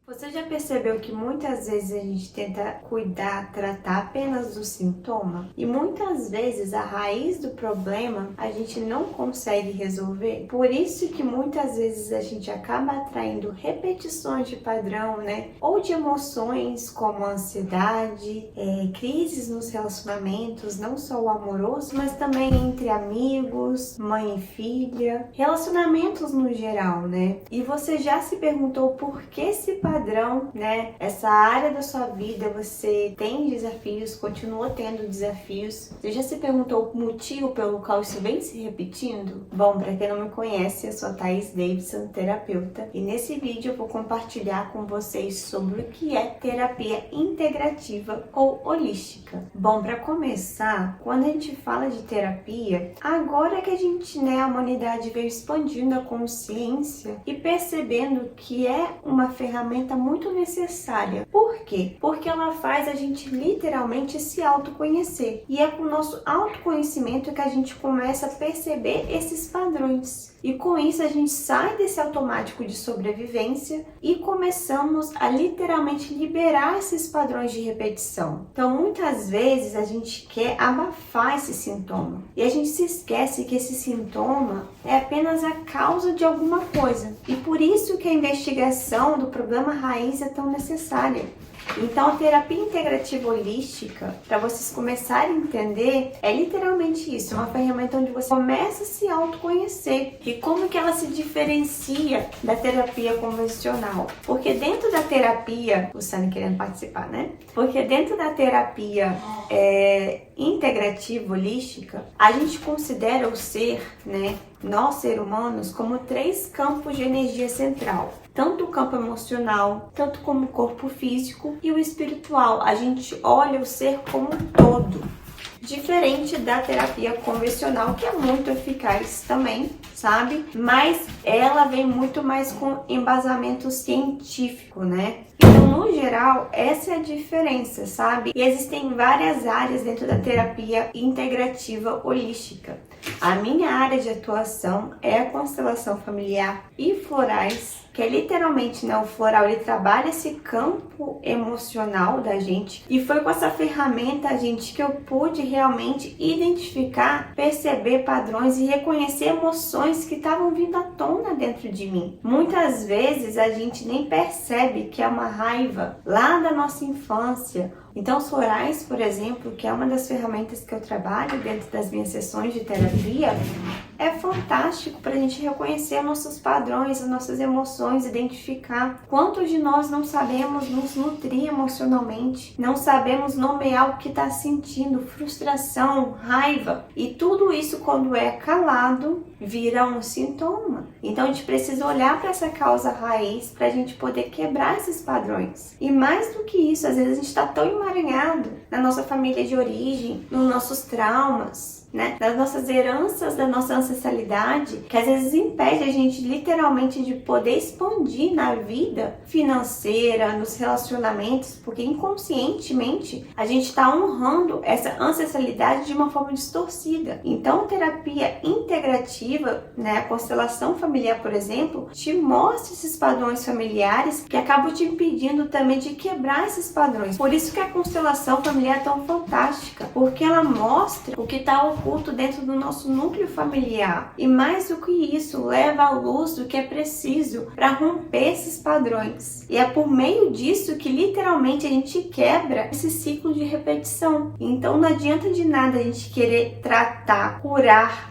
Você já percebeu que muitas vezes a gente tenta cuidar, tratar apenas do sintoma? E muitas vezes a raiz do problema a gente não consegue resolver? Por isso que muitas vezes a gente acaba atraindo repetições de padrão, né? Ou de emoções como ansiedade, crises nos relacionamentos, não só o amoroso, mas também entre amigos, mãe e filha, relacionamentos no geral, né? E você já se perguntou por que esse padrão, né? Essa área da sua vida você tem desafios, continua tendo desafios. Você já se perguntou o motivo pelo qual isso vem se repetindo? Bom, para quem não me conhece, eu sou a Thaís Davidson, terapeuta, e nesse vídeo eu vou compartilhar com vocês sobre o que é terapia integrativa ou holística. Bom, para começar, quando a gente fala de terapia, agora que a gente, a humanidade veio expandindo a consciência e percebendo que é uma ferramenta muito necessária. Por quê? Porque ela faz a gente literalmente se autoconhecer. E é com o nosso autoconhecimento que a gente começa a perceber esses padrões. E com isso a gente sai desse automático de sobrevivência e começamos a literalmente liberar esses padrões de repetição. Então muitas vezes a gente quer abafar esse sintoma. E a gente se esquece que esse sintoma é apenas a causa de alguma coisa. E por isso que a investigação do problema raiz é tão necessária. Então, a terapia integrativa holística, para vocês começarem a entender, é literalmente isso, uma ferramenta onde você começa a se autoconhecer. E como que ela se diferencia da terapia convencional? Porque dentro da terapia, o Sani querendo participar, né? Porque dentro da terapia integrativa holística, a gente considera o ser, nós, seres humanos, como 3 campos de energia central. Tanto o campo emocional, tanto como o corpo físico e o espiritual. A gente olha o ser como um todo. Diferente da terapia convencional, que é muito eficaz também, sabe? Mas ela vem muito mais com embasamento científico, né? Então, no geral, essa é a diferença, sabe? E existem várias áreas dentro da terapia integrativa holística. A minha área de atuação é a constelação familiar e florais, que é literalmente, o floral, ele trabalha esse campo emocional da gente. E foi com essa ferramenta, gente, que eu pude realmente identificar, perceber padrões e reconhecer emoções que estavam vindo à tona dentro de mim. Muitas vezes a gente nem percebe que é uma raiva lá da nossa infância. Então, os florais, por exemplo, que é uma das ferramentas que eu trabalho dentro das minhas sessões de terapia, é fantástico para a gente reconhecer nossos padrões, as nossas emoções, identificar quantos de nós não sabemos nos nutrir emocionalmente, não sabemos nomear o que está sentindo, frustração, raiva. E tudo isso, quando é calado, vira um sintoma. Então, a gente precisa olhar para essa causa raiz para a gente poder quebrar esses padrões. E mais do que isso, às vezes a gente está tão emaranhado na nossa família de origem, nos nossos traumas, nas nossas heranças, da nossa ancestralidade, que às vezes impede a gente literalmente de poder expandir na vida financeira, nos relacionamentos, porque inconscientemente a gente está honrando essa ancestralidade de uma forma distorcida. Então, terapia integrativa, a constelação familiar, por exemplo, te mostra esses padrões familiares que acabam te impedindo também de quebrar esses padrões. Por isso que a constelação familiar é tão fantástica, porque ela mostra o que está oculto dentro do nosso núcleo familiar. E mais do que isso, leva à luz do que é preciso para romper esses padrões. E é por meio disso que literalmente a gente quebra esse ciclo de repetição. Então não adianta de nada a gente querer tratar, curar,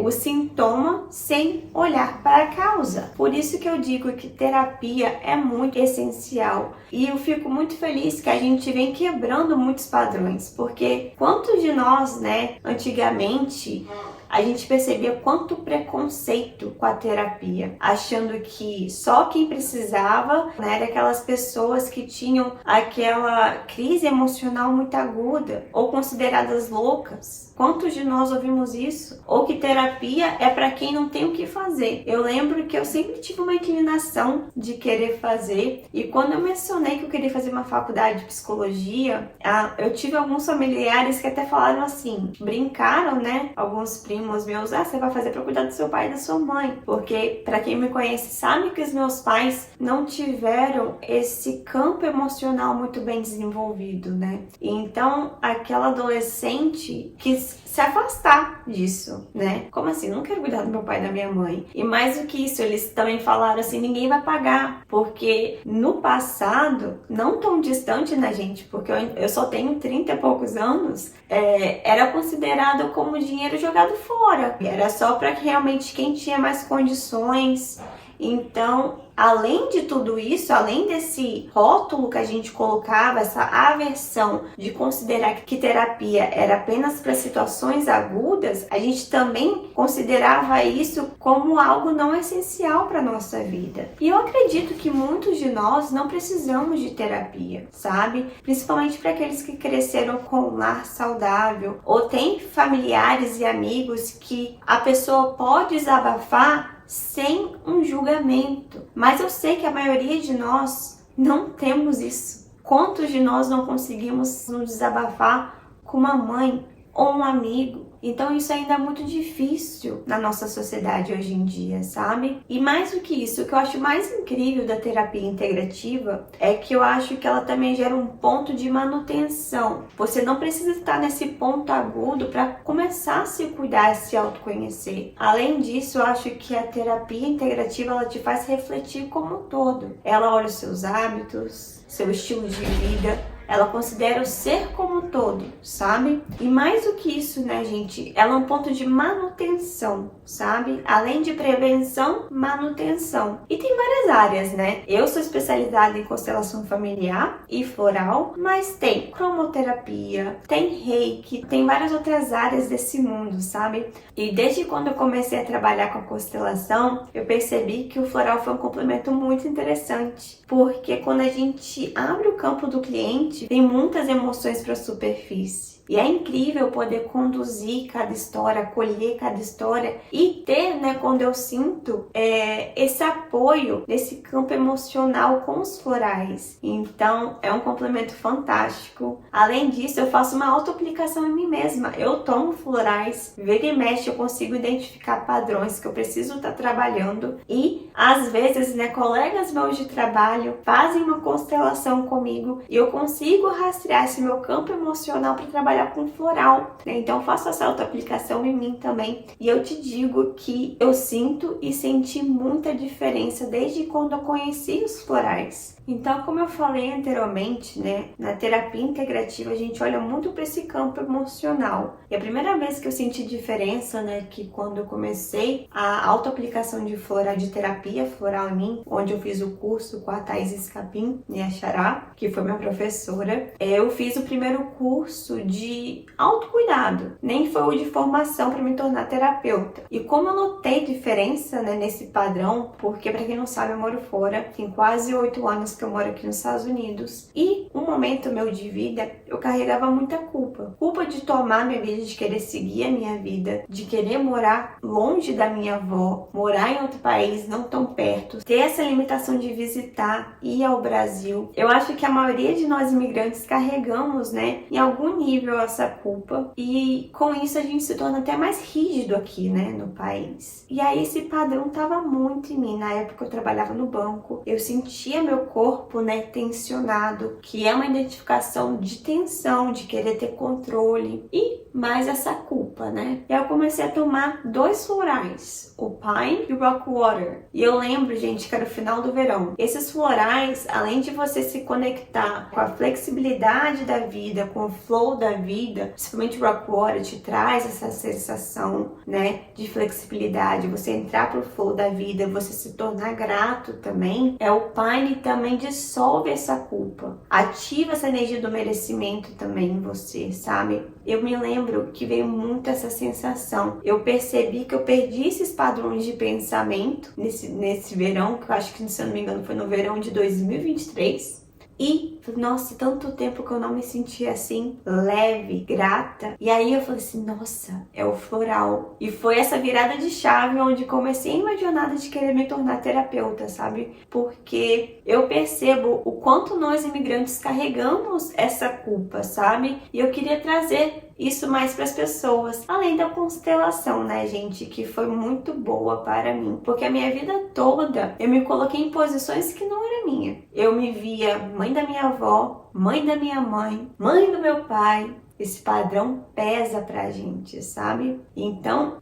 o sintoma sem olhar para a causa. Por isso que eu digo que terapia é muito essencial. E eu fico muito feliz que a gente vem quebrando muitos padrões, porque quantos de nós, antigamente, a gente percebia quanto preconceito com a terapia, achando que só quem precisava, era aquelas pessoas que tinham aquela crise emocional muito aguda ou consideradas loucas. Quantos de nós ouvimos isso? Ou que terapia é para quem não tem o que fazer. Eu lembro que eu sempre tive uma inclinação de querer fazer, e quando eu mencionei que eu queria fazer uma faculdade de psicologia, eu tive alguns familiares que até falaram assim, brincaram, né? Alguns primos meus, você vai fazer para cuidar do seu pai e da sua mãe. Porque, para quem me conhece, sabe que os meus pais não tiveram esse campo emocional muito bem desenvolvido, né? Então, aquela adolescente quis se afastar disso, né? Como assim? Não quero cuidar do meu pai e da minha mãe. E mais do que isso, eles também falaram assim, ninguém vai pagar. Porque no passado, não tão distante, né, gente? Porque eu só tenho 30 e poucos anos, era considerado como dinheiro jogado fora. Era só para realmente quem tinha mais condições. Então, além de tudo isso, além desse rótulo que a gente colocava, essa aversão de considerar que terapia era apenas para situações agudas, a gente também considerava isso como algo não essencial para nossa vida. E eu acredito que muitos de nós não precisamos de terapia, sabe? Principalmente para aqueles que cresceram com um lar saudável ou tem familiares e amigos que a pessoa pode desabafar sem um julgamento. Mas eu sei que a maioria de nós não temos isso. Quantos de nós não conseguimos nos desabafar com uma mãe ou um amigo? Então isso ainda é muito difícil na nossa sociedade hoje em dia, sabe? E mais do que isso, o que eu acho mais incrível da terapia integrativa é que eu acho que ela também gera um ponto de manutenção. Você não precisa estar nesse ponto agudo para começar a se cuidar, a se autoconhecer. Além disso, eu acho que a terapia integrativa ela te faz refletir como um todo. Ela olha os seus hábitos, seu estilo de vida, ela considera o ser como um todo, sabe? E mais do que isso, né, gente? Ela é um ponto de manutenção, sabe? Além de prevenção, manutenção. E tem várias áreas, né? Eu sou especializada em constelação familiar e floral, mas tem cromoterapia, tem reiki, tem várias outras áreas desse mundo, sabe? E desde quando eu comecei a trabalhar com a constelação, eu percebi que o floral foi um complemento muito interessante. Porque quando a gente abre o campo do cliente, tem muitas emoções para a superfície. E é incrível poder conduzir cada história, acolher cada história e ter, né, quando eu sinto esse apoio nesse campo emocional com os florais. Então, é um complemento fantástico. Além disso, eu faço uma auto-aplicação em mim mesma. Eu tomo florais, vira e mexe, eu consigo identificar padrões que eu preciso estar trabalhando. E, às vezes, né, colegas meus de trabalho fazem uma constelação comigo e eu consigo rastrear esse meu campo emocional para trabalhar com floral, né? Então eu faço essa auto-aplicação em mim também e eu te digo que eu sinto e senti muita diferença desde quando eu conheci os florais. Então, como eu falei anteriormente, né, na terapia integrativa a gente olha muito para esse campo emocional. E a primeira vez que eu senti diferença, né, que quando eu comecei a auto-aplicação de floral, de terapia floral em mim, onde eu fiz o curso com a Thaís Escapim, minha xará, que foi minha professora, eu fiz o primeiro curso de autocuidado, nem foi o de formação para me tornar terapeuta. E como eu notei diferença, né, nesse padrão, porque para quem não sabe eu moro fora, tem quase 8 anos que eu moro aqui nos Estados Unidos, e um momento meu de vida eu carregava muita culpa de tomar minha vida, de querer seguir a minha vida, de querer morar longe da minha avó, morar em outro país, não tão perto, ter essa limitação de visitar, ir ao Brasil. Eu acho que a maioria de nós imigrantes carregamos, né, em algum nível essa culpa, e com isso a gente se torna até mais rígido aqui, né, no país. E aí esse padrão tava muito em mim. Na época eu trabalhava no banco, eu sentia meu corpo, né, tensionado, que é uma identificação de tensão, de querer ter controle, e mais essa culpa, né? E aí eu comecei a tomar 2 florais, o Pine e o Rockwater. E eu lembro, gente, que era o final do verão. Esses florais, além de você se conectar com a flexibilidade da vida, com o flow da vida, principalmente o Rockwater te traz essa sensação, né, de flexibilidade, você entrar pro flow da vida, você se tornar grato também. O Pine também dissolve essa culpa, ativa essa energia do merecimento também em você, sabe? Eu me lembro que veio muito essa sensação. Eu percebi que eu perdi esses padrões de pensamento nesse verão, que eu acho que, se eu não me engano, foi no verão de 2023. E, nossa, tanto tempo que eu não me sentia assim, leve, grata. E aí eu falei assim, nossa, é o floral. E foi essa virada de chave onde comecei uma jornada de querer me tornar terapeuta, sabe? Porque eu percebo o quanto nós imigrantes carregamos essa culpa, sabe? E eu queria trazer isso mais para as pessoas. Além da constelação, né, gente, que foi muito boa para mim. Porque a minha vida toda eu me coloquei em posições que não era minha. Eu me via mãe da minha avó, mãe da minha mãe, mãe do meu pai. Esse padrão pesa pra gente, sabe? Então,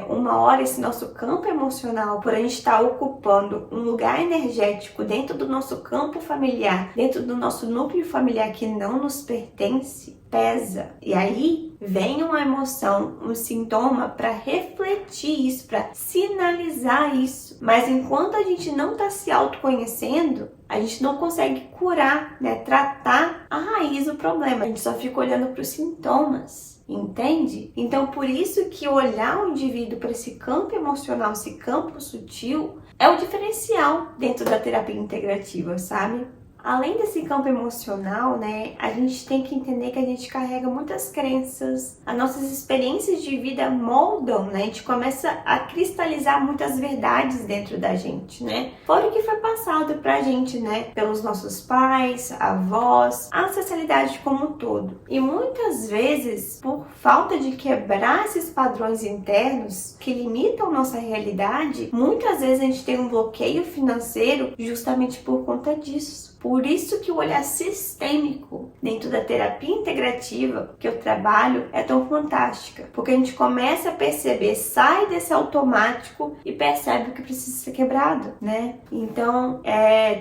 uma hora esse nosso campo emocional, por a gente estar ocupando um lugar energético dentro do nosso campo familiar, dentro do nosso núcleo familiar que não nos pertence, pesa. E aí vem uma emoção, um sintoma para refletir isso, para sinalizar isso. Mas enquanto a gente não está se autoconhecendo, a gente não consegue curar, né? Tratar a raiz do problema. A gente só fica olhando para os sintomas. Entende? Então, por isso que olhar o indivíduo para esse campo emocional, esse campo sutil, é o diferencial dentro da terapia integrativa, sabe? Além desse campo emocional, né, a gente tem que entender que a gente carrega muitas crenças, as nossas experiências de vida moldam, né, a gente começa a cristalizar muitas verdades dentro da gente, né, fora o que foi passado pra gente, né, pelos nossos pais, avós, a ancestralidade como um todo. E muitas vezes, por falta de quebrar esses padrões internos que limitam nossa realidade, muitas vezes a gente tem um bloqueio financeiro justamente por conta disso. Por isso que o olhar sistêmico dentro da terapia integrativa que eu trabalho é tão fantástica. Porque a gente começa a perceber, sai desse automático e percebe o que precisa ser quebrado, né? Então,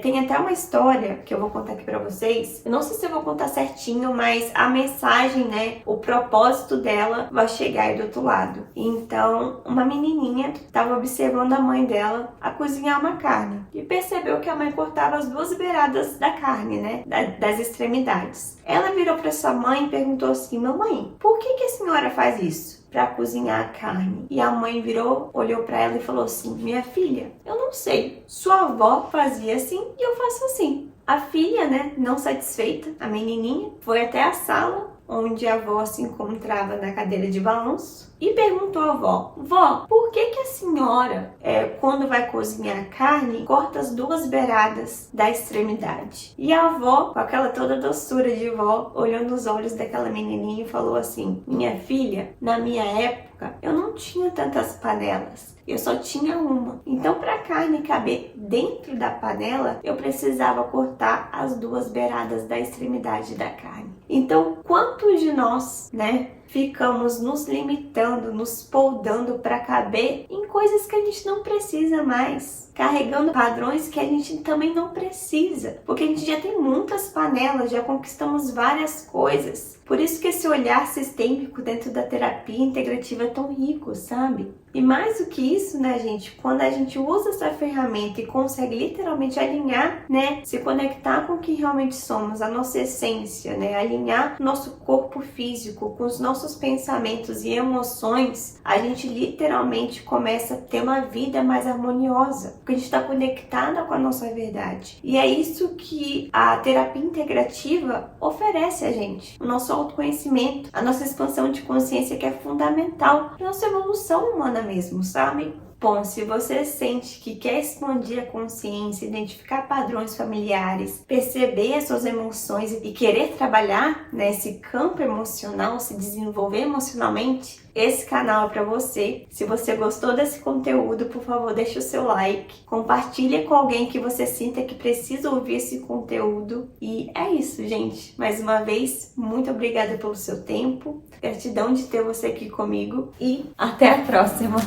tem até uma história que eu vou contar aqui pra vocês. Eu não sei se eu vou contar certinho, mas a mensagem, né? O propósito dela vai chegar aí do outro lado. Então, uma menininha estava observando a mãe dela a cozinhar uma carne. E percebeu que a mãe cortava as duas beiradas da carne, né? Das extremidades. Ela virou para sua mãe e perguntou assim: mamãe, por que a senhora faz isso? Para cozinhar a carne. E a mãe virou, olhou para ela e falou assim: minha filha, eu não sei. Sua avó fazia assim e eu faço assim. A filha, né, não satisfeita, a menininha, foi até a sala onde a avó se encontrava na cadeira de balanço e perguntou à avó: vó, por que a senhora, quando vai cozinhar a carne, corta as duas beiradas da extremidade? E a avó, com aquela toda doçura de vó, olhou nos olhos daquela menininha e falou assim: minha filha, na minha época, eu não tinha tantas panelas. Eu só tinha uma. Então, para a carne caber dentro da panela, eu precisava cortar as duas beiradas da extremidade da carne. Então, quantos de nós, né, ficamos nos limitando, nos poldando para caber em coisas que a gente não precisa mais, carregando padrões que a gente também não precisa, porque a gente já tem muitas panelas, já conquistamos várias coisas. Por isso que esse olhar sistêmico dentro da terapia integrativa é tão rico, sabe? E mais do que isso, né, gente, quando a gente usa essa ferramenta e consegue literalmente alinhar, né, se conectar com o que realmente somos, a nossa essência, né, alinhar nosso corpo físico com os nossos pensamentos e emoções, a gente literalmente começa a ter uma vida mais harmoniosa, porque a gente está conectada com a nossa verdade. E é isso que a terapia integrativa oferece a gente, o nosso autoconhecimento, a nossa expansão de consciência, que é fundamental para a nossa evolução humana mesmo, sabe? Bom, se você sente que quer expandir a consciência, identificar padrões familiares, perceber as suas emoções e querer trabalhar nesse campo emocional, se desenvolver emocionalmente, esse canal é para você. Se você gostou desse conteúdo, por favor, deixe o seu like, compartilhe com alguém que você sinta que precisa ouvir esse conteúdo. E é isso, gente. Mais uma vez, muito obrigada pelo seu tempo, gratidão de ter você aqui comigo e até a próxima!